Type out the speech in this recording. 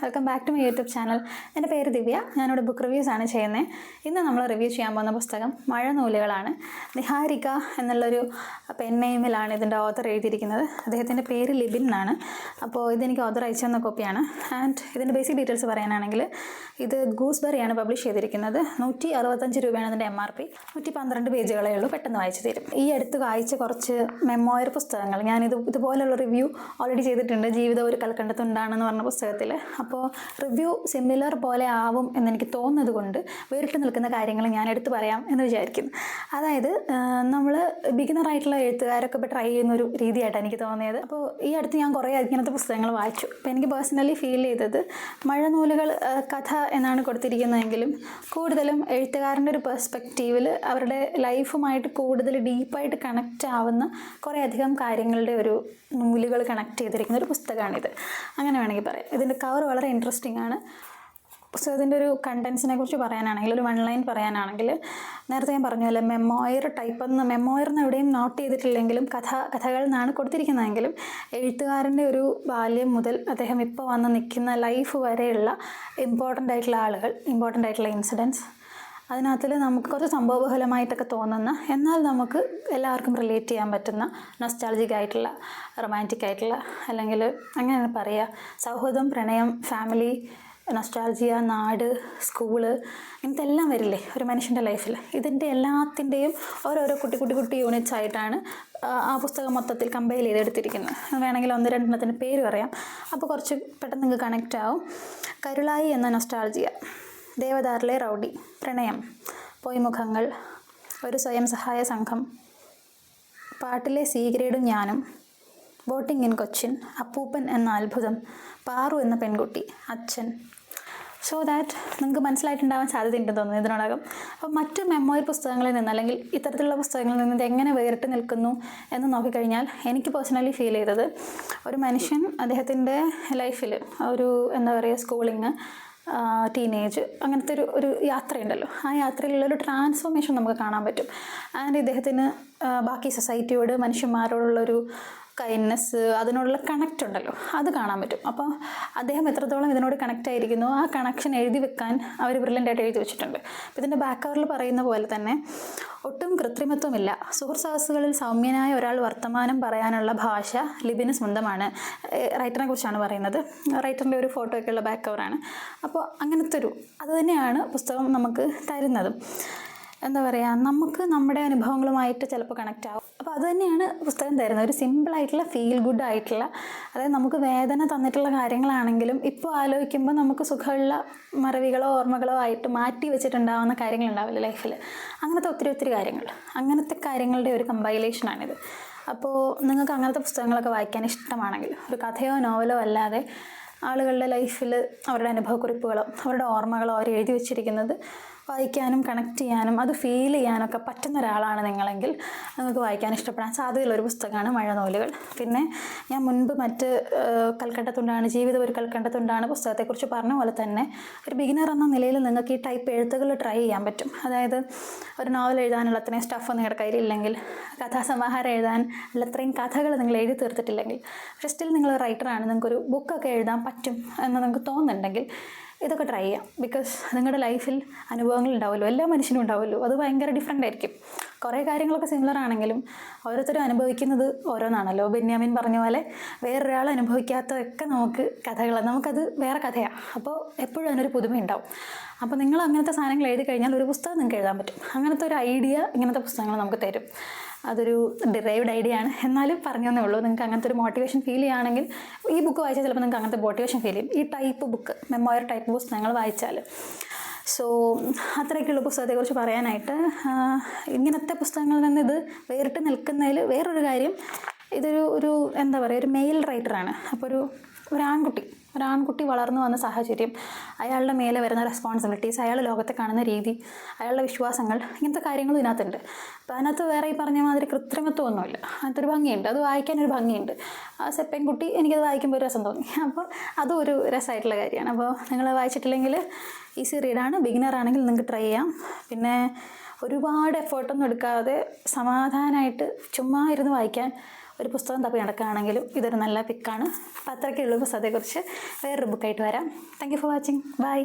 Welcome back to my YouTube channel. എൻ്റെ പേര് ദിവ്യ. ഞാനിവിടെ ബുക്ക് റിവ്യൂസ് ആണ് ചെയ്യുന്നത്. ഇന്ന് നമ്മൾ റിവ്യൂ ചെയ്യാൻ പോകുന്ന പുസ്തകം മഴനൂലുകളാണ്. നിഹാരിക എന്നുള്ളൊരു പെൻ നെയിമിലാണ് ഇതിൻ്റെ ഓഥർ എഴുതിയിരിക്കുന്നത്. അദ്ദേഹത്തിൻ്റെ പേര് ലിബിൻ എന്നാണ്. അപ്പോൾ ഇതെനിക്ക് ഓഥർ അയച്ചു തന്ന കോപ്പിയാണ്. ആൻഡ് ഇതിൻ്റെ ബേസിക് ഡീറ്റെയിൽസ് പറയാനാണെങ്കിൽ ഇത് ഗൂസ്ബെറിയാണ് പബ്ലിഷ് ചെയ്തിരിക്കുന്നത്. 165 രൂപയാണ് അതിൻ്റെ MRP. 112 പേജുകളേ ഉള്ളൂ. പെട്ടെന്ന് വായിച്ചു തരും. ഈ അടുത്ത് വായിച്ച കുറച്ച് മെമ്മോയർ പുസ്തകങ്ങൾ ഇതുപോലുള്ള റിവ്യൂ ഓൾറെഡി ചെയ്തിട്ടുണ്ട്. ജീവിതം ഒരു കൽക്കണ്ടത്തുണ്ടാണെന്ന് പറഞ്ഞ പുസ്തകത്തിൽ. അപ്പോൾ റിവ്യൂ സിമിലർ പോലെ ആവും എന്നെനിക്ക് തോന്നുന്നത് കൊണ്ട് വേറിട്ട് നിൽക്കുന്ന കാര്യങ്ങൾ ഞാൻ എടുത്തു പറയാം എന്ന് വിചാരിക്കുന്നു. അതായത് നമ്മൾ ബിഗിനറായിട്ടുള്ള എഴുത്തുകാരൊക്കെ ഇപ്പോൾ ട്രൈ ചെയ്യുന്നൊരു രീതിയായിട്ടാണ് എനിക്ക് തോന്നിയത്. അപ്പോൾ ഈ അടുത്ത് ഞാൻ കുറേ ഇങ്ങനത്തെ പുസ്തകങ്ങൾ വായിച്ചു. അപ്പോൾ എനിക്ക് പേഴ്സണലി ഫീൽ ചെയ്തത് മഴനൂലുകൾ കഥ എന്നാണ് കൊടുത്തിരിക്കുന്നതെങ്കിലും കൂടുതലും എഴുത്തുകാരൻ്റെ ഒരു പെർസ്പെക്റ്റീവിൽ അവരുടെ ലൈഫുമായിട്ട് കൂടുതൽ ഡീപ്പായിട്ട് കണക്റ്റ് ആവുന്ന കുറേയധികം കാര്യങ്ങളുടെ ഒരു നൂലുകൾ കണക്ട് ചെയ്തിരിക്കുന്ന ഒരു പുസ്തകമാണിത്. അങ്ങനെ വേണമെങ്കിൽ പറയാം. ഇതിൻ്റെ കവർ വളരെ ഇൻട്രസ്റ്റിംഗ് ആണ്. പുസ്തകത്തിൻ്റെ ഒരു കണ്ടൻസിനെ കുറിച്ച് പറയാനാണെങ്കിൽ, ഒരു 1 ലൈൻ പറയാനാണെങ്കിൽ, നേരത്തെ ഞാൻ പറഞ്ഞ പോലെ മെമ്മോയർ മെമ്മോയർന്ന് എവിടെയും നോട്ട് ചെയ്തിട്ടില്ലെങ്കിലും കഥകൾ എന്നാണ് കൊടുത്തിരിക്കുന്നതെങ്കിലും എഴുത്തുകാരൻ്റെ ഒരു ബാല്യം മുതൽ അദ്ദേഹം ഇപ്പോൾ വന്ന് നിൽക്കുന്ന ലൈഫ് വരെയുള്ള ഇമ്പോർട്ടൻ്റ് ആയിട്ടുള്ള ആളുകൾ, ഇമ്പോർട്ടൻ്റ് ആയിട്ടുള്ള ഇൻസിഡൻസ്, അതിനകത്തിൽ നമുക്ക് കുറച്ച് സംഭവബഹുലമായിട്ടൊക്കെ തോന്നുന്ന, എന്നാൽ നമുക്ക് എല്ലാവർക്കും റിലേറ്റ് ചെയ്യാൻ പറ്റുന്ന നൊസ്റ്റാൾജിക് ആയിട്ടുള്ള, റൊമാൻറ്റിക് ആയിട്ടുള്ള, അല്ലെങ്കിൽ അങ്ങനെയാണ് പറയുക, സൗഹൃദം, പ്രണയം, ഫാമിലി, നൊസ്റ്റാൾജിയ, നാട്, സ്കൂള്, ഇങ്ങനത്തെ എല്ലാം വരില്ലേ ഒരു മനുഷ്യൻ്റെ ലൈഫിൽ. ഇതിൻ്റെ എല്ലാത്തിൻ്റെയും ഓരോരോ കുട്ടി യൂണിറ്റ്സ് ആയിട്ടാണ് ആ പുസ്തകം മൊത്തത്തിൽ കമ്പൈൽ ചെയ്തെടുത്തിരിക്കുന്നത്. വേണമെങ്കിൽ 1-2 പേര് പറയാം. അപ്പോൾ കുറച്ച് പെട്ടെന്ന് നിങ്ങൾക്ക് കണക്റ്റ് ആവും. കരുളായി എന്ന നൊസ്റ്റാൾജിയ, ദേവദാറിലെ റൗഡി, പ്രണയം, പൊയ്മുഖങ്ങൾ, ഒരു സ്വയം സഹായ സംഘം, പാട്ടിലെ സി ഗ്രേഡും ഞാനും, ബോട്ടിംഗ് ഇൻ കൊച്ചിൻ, അപ്പൂപ്പൻ എന്ന അത്ഭുതം, പാറു എന്ന പെൺകുട്ടി, അച്ഛൻ. സോ ദാറ്റ് നിങ്ങൾക്ക് മനസ്സിലായിട്ടുണ്ടാവാൻ സാധ്യതയുണ്ടെന്ന് തോന്നുന്നു ഇതിനോടകം. അപ്പോൾ മറ്റ് മെമ്മോയർ പുസ്തകങ്ങളിൽ നിന്ന്, അല്ലെങ്കിൽ ഇത്തരത്തിലുള്ള പുസ്തകങ്ങളിൽ നിന്ന് ഇത് എങ്ങനെ വേറിട്ട് നിൽക്കുന്നു എന്ന് നോക്കിക്കഴിഞ്ഞാൽ എനിക്ക് പേഴ്സണലി ഫീൽ ചെയ്തത്, ഒരു മനുഷ്യൻ അദ്ദേഹത്തിൻ്റെ ലൈഫിൽ ഒരു എന്താ പറയുക, സ്കൂളിങ്, ടീനേജ്, അങ്ങനത്തെ ഒരു യാത്രയുണ്ടല്ലോ, ആ യാത്രയിലുള്ളൊരു ട്രാൻസ്ഫോർമേഷൻ നമുക്ക് കാണാൻ പറ്റും. ആൻഡ് ഇദ്ദേഹത്തിന് ബാക്കി സൊസൈറ്റിയോട്, മനുഷ്യന്മാരോടുള്ളൊരു കൈൻഡ്നെസ്, അതിനോടുള്ള കണക്റ്റ് ഉണ്ടല്ലോ, അത് കാണാൻ പറ്റും. അപ്പോൾ അദ്ദേഹം എത്രത്തോളം ഇതിനോട് കണക്റ്റ് ആയിരിക്കുന്നു, ആ കണക്ഷൻ എഴുതി വെക്കാൻ അവർ ബ്രില്യൻ്റായിട്ട് എഴുതി വെച്ചിട്ടുണ്ട്. അപ്പോൾ ഇതിൻ്റെ ബാക്ക് കവറിൽ പറയുന്ന പോലെ തന്നെ ഒട്ടും കൃത്രിമത്വമില്ല. സുഹൃത്സാഹസുകളിൽ സൗമ്യനായ ഒരാൾ വർത്തമാനം പറയാനുള്ള ഭാഷ ലിബിന് സ്വന്തമാണ്. റൈറ്ററിനെ കുറിച്ചാണ് പറയുന്നത്. റൈറ്ററിൻ്റെ ഒരു ഫോട്ടോ ഒക്കെയുള്ള ബാക്ക് കവറാണ്. അപ്പോൾ അങ്ങനത്തെ അത് തന്നെയാണ് പുസ്തകം നമുക്ക് തരുന്നതും. എന്താ പറയുക, നമുക്ക് നമ്മുടെ അനുഭവങ്ങളുമായിട്ട് ചിലപ്പോൾ കണക്റ്റ് ആവും. അപ്പോൾ അത് തന്നെയാണ് പുസ്തകം തരുന്നത്. ഒരു സിമ്പിളായിട്ടുള്ള, ഫീൽ ഗുഡ് ആയിട്ടുള്ള, അതായത് നമുക്ക് വേദന തന്നിട്ടുള്ള കാര്യങ്ങളാണെങ്കിലും ഇപ്പോൾ ആലോചിക്കുമ്പോൾ നമുക്ക് സുഖമുള്ള മറവികളോ ഓർമ്മകളോ ആയിട്ട് മാറ്റി വെച്ചിട്ടുണ്ടാവുന്ന കാര്യങ്ങളുണ്ടാവില്ല ലൈഫിൽ. അങ്ങനത്തെ ഒത്തിരി കാര്യങ്ങൾ, അങ്ങനത്തെ കാര്യങ്ങളുടെ ഒരു കമ്പൈലേഷനാണിത്. അപ്പോൾ നിങ്ങൾക്ക് അങ്ങനത്തെ പുസ്തകങ്ങളൊക്കെ വായിക്കാൻ ഇഷ്ടമാണെങ്കിൽ, ഒരു കഥയോ നോവലോ അല്ലാതെ ആളുകളുടെ ലൈഫിൽ അവരുടെ അനുഭവക്കുറിപ്പുകളോ അവരുടെ ഓർമ്മകളോ അവർ എഴുതി വെച്ചിരിക്കുന്നത് വായിക്കാനും കണക്ട് ചെയ്യാനും അത് ഫീൽ ചെയ്യാനൊക്കെ പറ്റുന്ന ഒരാളാണ് നിങ്ങളെങ്കിൽ നിങ്ങൾക്ക് വായിക്കാൻ ഇഷ്ടപ്പെടാൻ സാധ്യതയുള്ളൊരു പുസ്തകമാണ് മഴനൂലുകൾ. പിന്നെ ഞാൻ മുൻപ് മറ്റ് കൽക്കണ്ടത്തുണ്ടാണ്, ജീവിതം ഒരു കൽക്കണ്ടത്തുണ്ടാണ് പുസ്തകത്തെക്കുറിച്ച് പറഞ്ഞ പോലെ തന്നെ ഒരു ബിഗിനർ എന്ന നിലയിൽ നിങ്ങൾക്ക് ഈ ടൈപ്പ് എഴുത്തുകൾ ട്രൈ ചെയ്യാൻ പറ്റും. അതായത് ഒരു നോവൽ എഴുതാനുള്ള അത്രയും സ്റ്റഫ് നിങ്ങളുടെ കയ്യിലില്ലെങ്കിൽ, കഥാസമാഹാരം എഴുതാൻ ഉള്ള അത്രയും കഥകൾ നിങ്ങൾ എഴുതി തീർത്തിട്ടില്ലെങ്കിൽ, പക്ഷേ സ്റ്റിൽ നിങ്ങൾ റൈറ്ററാണ്, നിങ്ങൾക്കൊരു ബുക്കൊക്കെ എഴുതാൻ പറ്റും എന്ന് നിങ്ങൾക്ക് തോന്നുന്നുണ്ടെങ്കിൽ ഇതൊക്കെ ട്രൈ ചെയ്യാം. ബിക്കോസ് നിങ്ങളുടെ ലൈഫിൽ അനുഭവങ്ങൾ ഉണ്ടാവുമല്ലോ, എല്ലാ മനുഷ്യനും ഉണ്ടാവുമല്ലോ, അത് ഭയങ്കര ഡിഫറെൻ്റ് ആയിരിക്കും. കുറേ കാര്യങ്ങളൊക്കെ സിമിലർ ആണെങ്കിലും ഓരോരുത്തരും അനുഭവിക്കുന്നത് ഓരോന്നാണല്ലോ. ബെന്യാമിൻ പറഞ്ഞ പോലെ വേറൊരാൾ അനുഭവിക്കാത്തതൊക്കെ നമുക്കത് വേറെ കഥയാണ്. അപ്പോൾ എപ്പോഴും അതിനൊരു പുതുമയുണ്ടാവും. അപ്പോൾ നിങ്ങൾ അങ്ങനത്തെ സാധനങ്ങൾ എഴുതി കഴിഞ്ഞാൽ ഒരു പുസ്തകം നിങ്ങൾക്ക് എഴുതാൻ പറ്റും. അങ്ങനത്തെ ഒരു ഐഡിയ ഇങ്ങനത്തെ പുസ്തകങ്ങൾ നമുക്ക് തരും. അതൊരു ഡിറൈവ്ഡ് ഐഡിയ ആണ്, എന്നാലും പറഞ്ഞതേ ഉള്ളൂ. നിങ്ങൾക്ക് അങ്ങനത്തെ ഒരു മോട്ടിവേഷൻ ഫീൽ ചെയ്യുകയാണെങ്കിൽ ഈ ബുക്ക് വായിച്ചാൽ ചിലപ്പോൾ നിങ്ങൾക്ക് അങ്ങനത്തെ മോട്ടിവേഷൻ ഫീൽ ചെയ്യും. ഈ ടൈപ്പ് ബുക്ക്, മെമ്മോയർ ടൈപ്പ് പുസ്തകങ്ങൾ വായിച്ചാൽ. സോ അത്രയൊക്കെയുള്ള പുസ്തകത്തെക്കുറിച്ച് പറയാനായിട്ട്. ഇങ്ങനത്തെ പുസ്തകങ്ങളിൽ നിന്ന് ഇത് വേറിട്ട് നിൽക്കുന്നതിൽ വേറൊരു കാര്യം, ഇതൊരു എന്താ പറയുക, ഒരു മെയിൽ റൈറ്ററാണ്. അപ്പോൾ ഒരു ആൺകുട്ടി വളർന്നു വന്ന സാഹചര്യം, അയാളുടെ മേലെ വരുന്ന റെസ്പോൺസിബിലിറ്റീസ്, അയാൾ ലോകത്തെ കാണുന്ന രീതി, അയാളുടെ വിശ്വാസങ്ങൾ, ഇങ്ങനത്തെ കാര്യങ്ങളും ഇതിനകത്തുണ്ട്. അപ്പോൾ അതിനകത്ത് വേറെ ഈ പറഞ്ഞ മാതിരി കൃത്രിമത്വമൊന്നുമില്ല. അതിനകത്തൊരു ഭംഗിയുണ്ട്, അത് വായിക്കാനൊരു ഭംഗിയുണ്ട്. ആ പെൺകുട്ടി എനിക്കത് വായിക്കുമ്പോൾ ഒരു രസം തോന്നി. അപ്പോൾ അതും ഒരു രസമായിട്ടുള്ള കാര്യമാണ്. അപ്പോൾ നിങ്ങൾ വായിച്ചിട്ടില്ലെങ്കിൽ ഈസി റീഡാണ്. ബിഗിനർ ആണെങ്കിൽ നിങ്ങൾക്ക് ട്രൈ ചെയ്യാം. പിന്നെ ഒരുപാട് എഫേർട്ടൊന്നും എടുക്കാതെ സമാധാനമായിട്ട് ചുമ്മാ ഇരുന്ന് വായിക്കാൻ ഒരു പുസ്തകം തപ്പി നടക്കുകയാണെങ്കിലും ഇതൊരു നല്ല പിക്കാണ്. അപ്പോൾ അത്രയ്ക്കുള്ള പുസ്തകത്തെക്കുറിച്ച് വേറൊരു ബുക്കായിട്ട് വരാം. Thank you for watching. By.